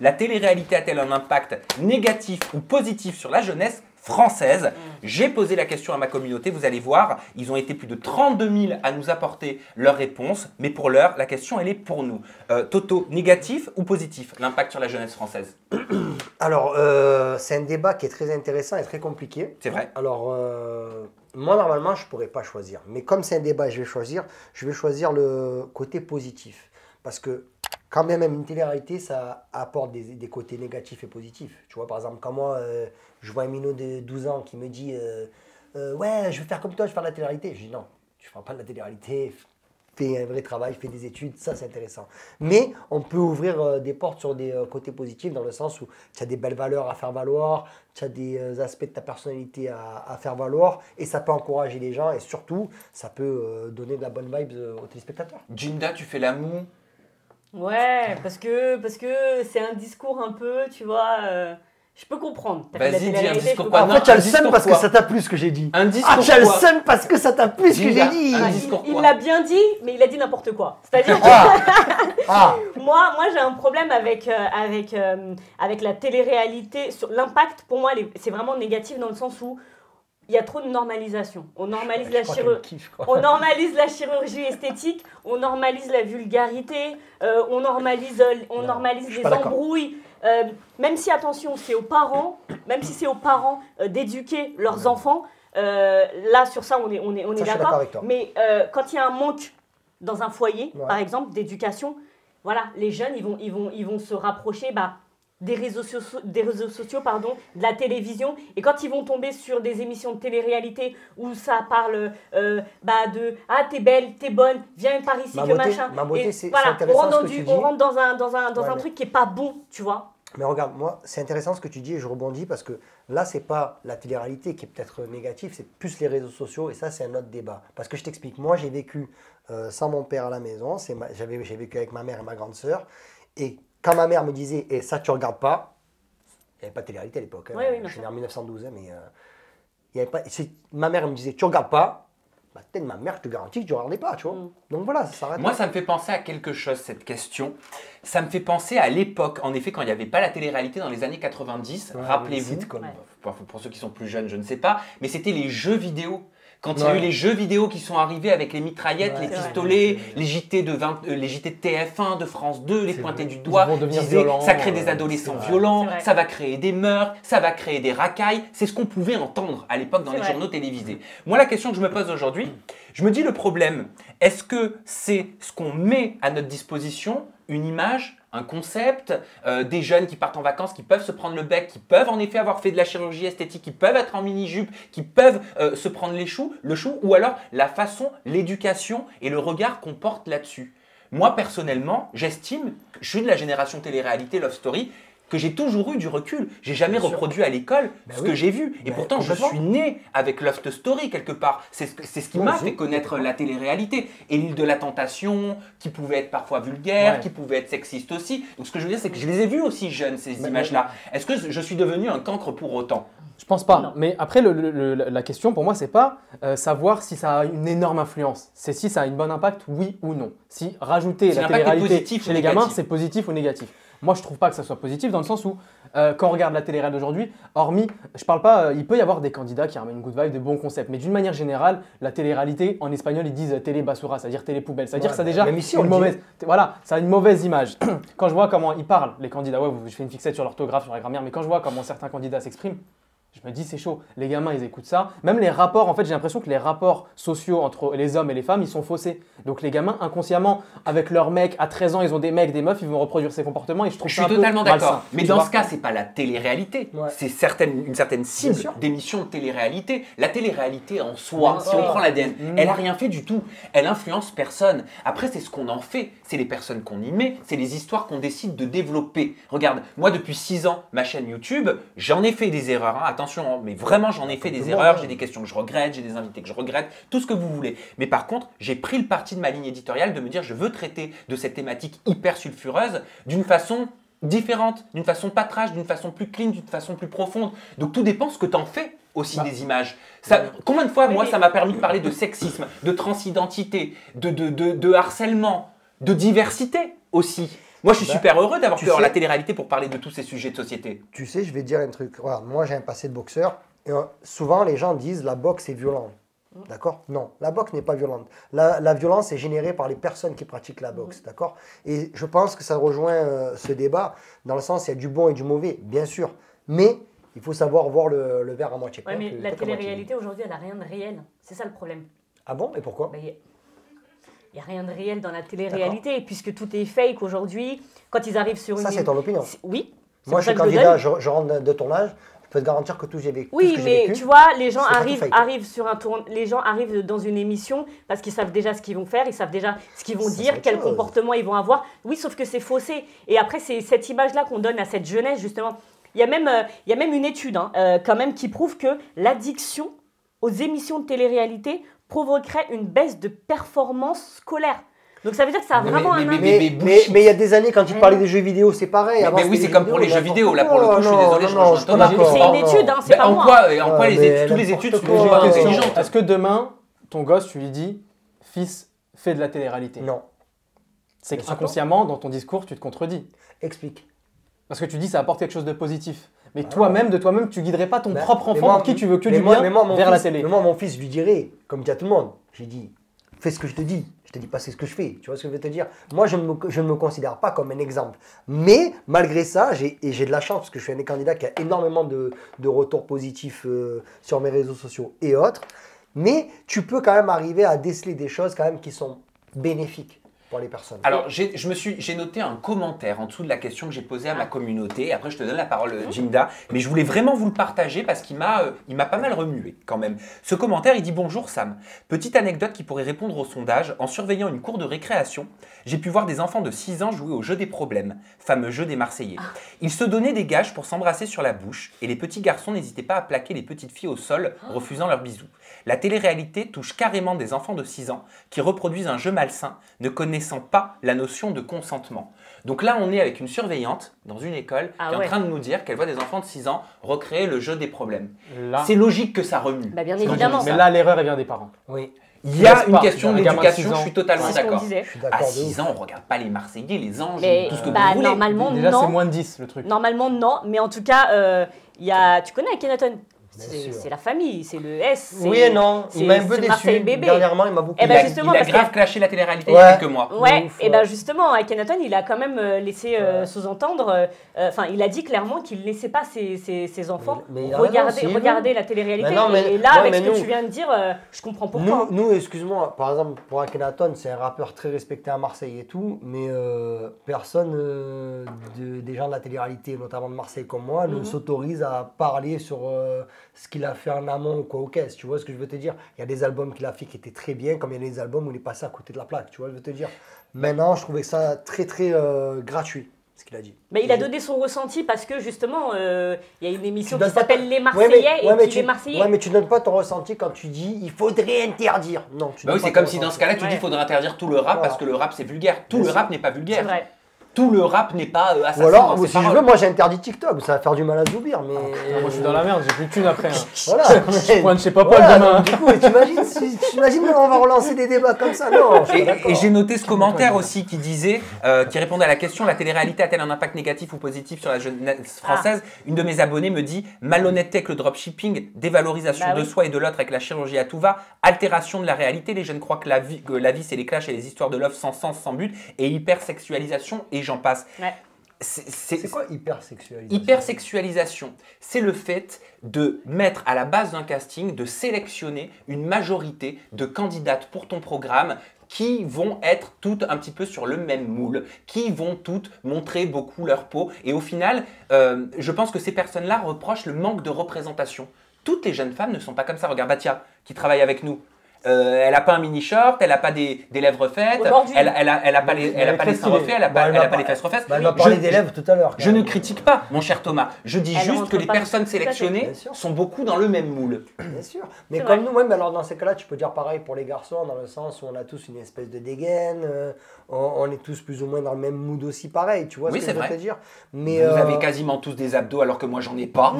La télé-réalité a-t-elle un impact négatif ou positif sur la jeunesse française? J'ai posé la question à ma communauté, vous allez voir, ils ont été plus de 32 000 à nous apporter leurs réponses, mais pour l'heure, la question, elle est pour nous. Toto, négatif ou positif, l'impact sur la jeunesse française? Alors, c'est un débat qui est très intéressant et très compliqué. C'est vrai. Alors, moi, normalement, je ne pourrais pas choisir. Mais comme c'est un débat, je vais choisir le côté positif. Parce que quand même, une télé-réalité, ça apporte des côtés négatifs et positifs. Tu vois, par exemple, quand moi, je vois un minot de 12 ans qui me dit ouais, je veux faire comme toi, je veux faire de la télé-réalité. Je dis non, tu ne feras pas de la télé-réalité. Fais un vrai travail, fais des études, ça c'est intéressant. Mais on peut ouvrir des portes sur des côtés positifs dans le sens où tu as des belles valeurs à faire valoir, tu as des aspects de ta personnalité à faire valoir et ça peut encourager les gens et surtout ça peut donner de la bonne vibe aux téléspectateurs. Ginda, tu fais la moue? Ouais, parce que c'est un discours un peu, tu vois, je peux comprendre. Vas-y, dis un discours En quoi? fait, tu as le un discours seum parce que quoi? ça t'a plu ce que j'ai dit. Un discours Ah, tu as le quoi? seum parce que ça t'a plu ce que j'ai Ginda, dit. un discours Il quoi? l'a bien dit, mais il a dit n'importe quoi. C'est-à-dire que moi j'ai un problème avec la télé-réalité. L'impact, pour moi, c'est vraiment négatif dans le sens où il y a trop de normalisation. On normalise on normalise la chirurgie esthétique, on normalise la vulgarité, on normalise les embrouilles. Même si, attention, c'est aux parents, d'éduquer leurs enfants. Là, sur ça, on est d'accord. Mais quand il y a un manque dans un foyer, par exemple, d'éducation, voilà, les jeunes, ils vont se rapprocher des réseaux sociaux, de la télévision. Et quand ils vont tomber sur des émissions de télé-réalité où ça parle de « Ah, t'es belle, t'es bonne, viens par ici, que machin ». Ma beauté, c'est voilà, intéressant ce que tu dis. on rentre dans un truc qui n'est pas bon, tu vois. Mais regarde, moi, c'est intéressant ce que tu dis et je rebondis parce que là, c'est pas la télé-réalité qui est peut-être négative, c'est plus les réseaux sociaux et ça, c'est un autre débat. Parce que je t'explique, moi, j'ai vécu sans mon père à la maison, j'ai vécu avec ma mère et ma grande sœur et quand ma mère me disait « ça, tu regardes pas », il n'y avait pas de télé-réalité à l'époque, oui, je suis né en 1912, mais il y avait pas, ma mère me disait « tu regardes pas », peut-être ma mère, je te garantis que tu ne regardais pas, tu vois. Donc voilà, ça s'arrête. Moi, ça me fait penser à quelque chose, cette question. Ça me fait penser à l'époque, en effet, quand il n'y avait pas la télé-réalité dans les années 90. Rappelez-vous, pour ceux qui sont plus jeunes, je ne sais pas, mais c'était les jeux vidéo. Quand il y a eu les jeux vidéo qui sont arrivés avec les mitraillettes, les pistolets, les JT de TF1, de France 2, les pointés du doigt, disaient ça crée des adolescents violents, ça va créer des meurtres, ça va créer des racailles. C'est ce qu'on pouvait entendre à l'époque dans les journaux télévisés. Moi, la question que je me pose aujourd'hui, je me dis le problème, est-ce que c'est ce qu'on met à notre disposition, une image, un concept, des jeunes qui partent en vacances, qui peuvent se prendre le bec, qui peuvent en effet avoir fait de la chirurgie esthétique, qui peuvent être en mini-jupe, qui peuvent se prendre le chou, ou alors la façon, l'éducation et le regard qu'on porte là-dessus. Moi, personnellement, j'estime, je suis de la génération télé-réalité Love Story, que j'ai toujours eu du recul. J'ai jamais reproduit à l'école ce que j'ai vu. Et pourtant, je suis né avec Love Story quelque part. C'est ce qui m'a fait connaître la télé-réalité. Et l'île de la tentation, qui pouvait être parfois vulgaire, qui pouvait être sexiste aussi. Donc ce que je veux dire, c'est que je les ai vus aussi jeunes, ces images-là. Est-ce que je suis devenu un cancre pour autant? Je pense pas. Non. Mais après, la question pour moi, c'est pas savoir si ça a une énorme influence. C'est si ça a une bonne impact, oui ou non. Si rajouter la télé-réalité chez les gamins, c'est positif ou négatif. Moi, je trouve pas que ça soit positif dans le sens où, quand on regarde la télé-réalité d'aujourd'hui, hormis, je parle pas, il peut y avoir des candidats qui ramènent une good vibe, des bons concepts, mais d'une manière générale, la télé-réalité, en espagnol, ils disent télé basura, c'est-à-dire télé poubelle, c'est-à-dire que ça a déjà une mauvaise, voilà, ça a une mauvaise image. Quand je vois comment ils parlent, les candidats, je fais une fixette sur l'orthographe, sur la grammaire, mais quand je vois comment certains candidats s'expriment, je me dis c'est chaud, les gamins ils écoutent ça, même les rapports, en fait j'ai l'impression que les rapports sociaux entre les hommes et les femmes ils sont faussés. Donc les gamins inconsciemment avec leurs mecs, à 13 ans ils ont des mecs, des meufs, ils vont reproduire ces comportements et je trouve ça un peu totalement d'accord. Mais dans vois. ce cas c'est pas la télé-réalité, c'est une certaine cible d'émission de télé-réalité. La télé-réalité en soi, si on prend l'ADN, elle a rien fait du tout, elle influence personne. Après c'est ce qu'on en fait, c'est les personnes qu'on y met, c'est les histoires qu'on décide de développer. Regarde, moi depuis 6 ans, ma chaîne YouTube, j'en ai fait des erreurs, attention, mais vraiment j'en ai fait des erreurs, j'ai des questions que je regrette, j'ai des invités que je regrette, tout ce que vous voulez. Mais par contre, j'ai pris le parti de ma ligne éditoriale de me dire je veux traiter de cette thématique hyper sulfureuse d'une façon différente, d'une façon pas trash, d'une façon plus clean, d'une façon plus profonde. Donc tout dépend ce que tu en fais aussi des images. Combien de fois, moi, ça m'a permis de parler de sexisme, de transidentité, de harcèlement, de diversité aussi. Moi, je suis super heureux d'avoir pu avoir la télé-réalité pour parler de tous ces sujets de société. Tu sais, je vais te dire un truc. Regarde, moi, j'ai un passé de boxeur. Et souvent, les gens disent la boxe est violente. D'accord? Non, la boxe n'est pas violente. La violence est générée par les personnes qui pratiquent la boxe. D'accord? Et je pense que ça rejoint ce débat dans le sens il y a du bon et du mauvais, bien sûr. Mais il faut savoir voir le verre à moitié plein. Ouais, mais la télé-réalité aujourd'hui, elle n'a rien de réel. C'est ça le problème. Ah bon? Et pourquoi? Il n'y a rien de réel dans la télé-réalité, puisque tout est fake aujourd'hui. Quand ils arrivent sur une... Ça, c'est ton opinion? Oui. Moi, je suis candidat, je rentre de ton âge. Je peux te garantir que tout j'ai vécu. Oui, mais tu vois, les gens arrivent sur un tour, les gens arrivent dans une émission parce qu'ils savent déjà ce qu'ils vont faire, ils savent déjà ce qu'ils vont dire, quel comportement ils vont avoir. Oui, sauf que c'est faussé. Et après, c'est cette image-là qu'on donne à cette jeunesse, justement. Il y a même une étude quand même qui prouve que l'addiction aux émissions de télé-réalité provoquerait une baisse de performance scolaire. Donc ça veut dire que ça a vraiment un impact. Mais il y a des années, quand tu parlais des jeux vidéo, c'est pareil. Mais oui, c'est comme pour les jeux vidéo. Là, pour le coup, je suis désolé, je rejoins Thomas. C'est une étude, c'est pas moi. En quoi toutes les études sont pas intelligentes? Est-ce que demain, ton gosse, tu lui dis, fils, fais de la télé-réalité? Non. C'est qu'inconsciemment, dans ton discours, tu te contredis. Explique. Parce que tu dis ça apporte quelque chose de positif. Mais toi-même, de toi-même, tu guiderais pas ton propre enfant pour qui tu veux que du bien vers la télé. Mais moi, mon fils, je lui dirais, comme dit à tout le monde, j'ai dit, fais ce que je te dis. Je te dis pas c'est ce que je fais. Tu vois ce que je veux te dire? Moi, je ne me considère pas comme un exemple. Mais malgré ça, j'ai de la chance parce que je suis un des candidats qui a énormément de retours positifs sur mes réseaux sociaux et autres. Mais tu peux quand même arriver à déceler des choses quand même qui sont bénéfiques pour les personnes. Alors, j'ai noté un commentaire en dessous de la question que j'ai posée à ma communauté. Après, je te donne la parole, Jinda. Mais je voulais vraiment vous le partager parce qu'il m'a pas mal remué quand même. Ce commentaire, il dit « Bonjour Sam. Petite anecdote qui pourrait répondre au sondage. En surveillant une cour de récréation, j'ai pu voir des enfants de 6 ans jouer au jeu des problèmes, fameux jeu des Marseillais. Ils se donnaient des gages pour s'embrasser sur la bouche et les petits garçons n'hésitaient pas à plaquer les petites filles au sol, refusant leurs bisous. La télé-réalité touche carrément des enfants de 6 ans qui reproduisent un jeu malsain, ne connaissant pas la notion de consentement. » Donc là, on est avec une surveillante dans une école qui est en train de nous dire qu'elle voit des enfants de 6 ans recréer le jeu des problèmes. C'est logique que ça remue. Bah bien évidemment. Mais là, l'erreur, elle vient des parents. Oui. Il y a une question d'éducation, je suis totalement d'accord. À 6 ans, on ne regarde pas les Marseillais, les anges, tout ce que vous voulez. Normalement, déjà, non. c'est moins de 10 le truc. Normalement, non. Mais en tout cas, tu connais Akhenaton? C'est la famille, c'est le S. Oui et non, il m'a un peu déçu. Dernièrement, il m'a beaucoup il a grave clashé la télé-réalité il y a quelques mois. Ouais, et bien justement, Akhenaton, il a quand même laissé sous-entendre, il a dit clairement qu'il ne laissait pas ses enfants regarder la télé-réalité. Et là, avec ce que tu viens de dire, je comprends pourquoi. Nous, excuse-moi, par exemple, pour Akhenaton, c'est un rappeur très respecté à Marseille et tout, mais personne des gens de la télé-réalité, notamment de Marseille comme moi, ne s'autorise à parler sur ce qu'il a fait en amont ou quoi au caisse, tu vois ce que je veux te dire? Il y a des albums qu'il a fait qui étaient très bien, comme il y a des albums où il est passé à côté de la plaque, tu vois ce que je veux te dire? Maintenant, je trouvais ça très très gratuit, ce qu'il a dit. Mais il a donné son ressenti parce que justement, il y a une émission qui s'appelle Les Marseillais les Marseillais. Ouais, mais tu donnes pas ton ressenti quand tu dis il faudrait interdire. Non, bah oui, c'est comme si dans ce cas-là, tu dis il faudrait interdire tout le rap parce que le rap c'est vulgaire. Tout le rap n'est pas vulgaire. C'est vrai. Tout le rap n'est pas assassin. Ou alors, si je veux, moi j'ai interdit TikTok, ça va faire du mal à Zoubir, mais... moi je suis dans la merde, j'ai plus de thunes après. Voilà. Je pointe chez Papa demain. Du coup, t'imagines on va relancer des débats comme ça? Non, et j'ai noté ce commentaire aussi qui disait, qui répondait à la question, la télé-réalité a-t-elle un impact négatif ou positif sur la jeunesse française? Une de mes abonnées me dit, malhonnêteté avec le dropshipping, dévalorisation de soi et de l'autre avec la chirurgie à tout va, altération de la réalité, les jeunes croient que la vie c'est les clashs et les histoires de love sans sens, sans but, et hypersexualisation, et j'en passe. Ouais. C'est quoi hypersexualisation? Hypersexualisation, c'est le fait de mettre à la base d'un casting, de sélectionner une majorité de candidates pour ton programme qui vont être toutes un petit peu sur le même moule, qui vont toutes montrer beaucoup leur peau. Et au final, je pense que ces personnes-là reprochent le manque de représentation. Toutes les jeunes femmes ne sont pas comme ça. Regarde Batia, qui travaille avec nous. Elle n'a pas un mini-short, elle n'a pas des lèvres refaites, elle n'a pas les seins refaits, elle n'a pas les fesses refaites. Elle m'a parlé des lèvres tout à l'heure. Je ne critique pas, mon cher Thomas. Je dis juste que les personnes sélectionnées sont beaucoup dans le même moule. Bien sûr. Mais comme nous, même alors dans ces cas-là, tu peux dire pareil pour les garçons, dans le sens où on a tous une espèce de dégaine, on est tous plus ou moins dans le même mood aussi pareil, tu vois ce que je veux te dire. Mais vous avez quasiment tous des abdos alors que moi j'en ai pas,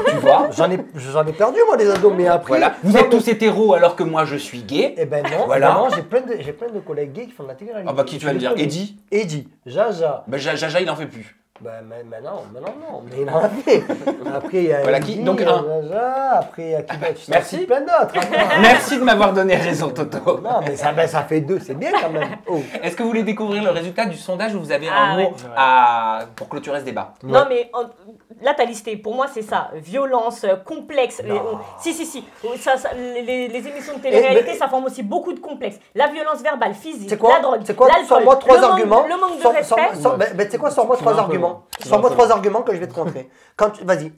tu vois. J'en ai perdu moi des abdos, mais après... Voilà. Vous êtes tous hétéros alors que moi je je suis gay. Eh ben non, voilà. Non, j'ai plein de collègues gays qui font de la télé-réalité. Ah bah qui tu vas me dire? Eddy? Eddy, Jaja. Bah Jaja, il en fait plus. Ben non, mais il en a fait. Après, il y a voilà, Eddy, donc Jaja, après, il y a qui d'autre? Merci. Plein d'autres. Merci de m'avoir donné raison, Toto. Non, mais ça fait 2, c'est bien quand même. Oh. Est-ce que vous voulez découvrir le résultat du sondage où vous avez un mot pour clôturer ce débat? Non, mais là, tu as listé. Pour moi, c'est ça. Violence, complexe. Si. Les émissions de télé-réalité, ça forme aussi beaucoup de complexes. La violence verbale, physique, la drogue, l'alcool, sors-moi 3 arguments. Le manque de respect. Tu sais quoi, sors-moi 3 arguments. Sors-moi 3 arguments que je vais te contrer. Vas-y,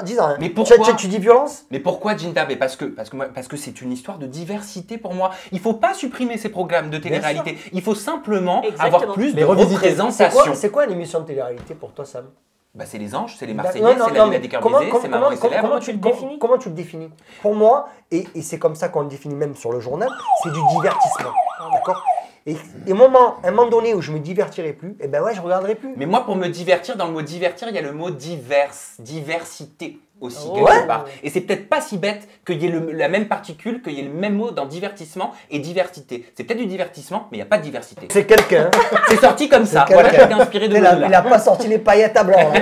dis-en. Mais pourquoi tu dis violence? Mais pourquoi, Ginta? Parce que c'est une histoire de diversité pour moi. Il faut pas supprimer ces programmes de télé-réalité. Il faut simplement avoir plus de représentation. C'est quoi une émission de télé-réalité pour toi, Sam? Bah, c'est les anges, c'est les Marseillais, c'est la Villa des Cœurs Brisés, c'est Maman et ses lèvres. Comment tu le définis? Comment tu le définis? Pour moi, et c'est comme ça qu'on le définit même sur le journal, c'est du divertissement. D'accord? Et un moment donné où je me divertirai plus, eh ben ouais, je regarderai plus. Mais moi, pour me divertir, dans le mot divertir, il y a le mot diversité aussi, quelque part. Et c'est peut-être pas si bête qu'il y ait la même particule, qu'il y ait le même mot dans divertissement et diversité. C'est peut-être du divertissement, mais il n'y a pas de diversité. C'est quelqu'un. C'est sorti comme ça. Voilà, j'ai été inspiré de là. Il n'a pas sorti les paillettes à blanc.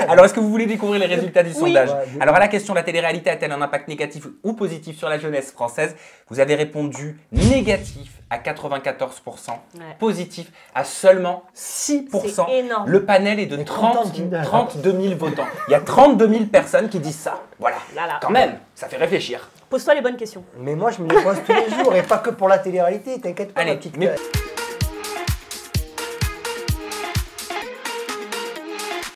Alors, est-ce que vous voulez découvrir les résultats du sondage? Alors, à la question, la télé-réalité a-t-elle un impact négatif ou positif sur la jeunesse française? Vous avez répondu négatif à 94%, positif à seulement 6%. C'est énorme. Le panel est de 32 000 votants. Il y a 32 000 personnes qui disent ça. Voilà. Quand même, ça fait réfléchir. Pose-toi les bonnes questions. Mais moi, je me les pose tous les jours et pas que pour la télé-réalité. T'inquiète pas, allez, ma petite.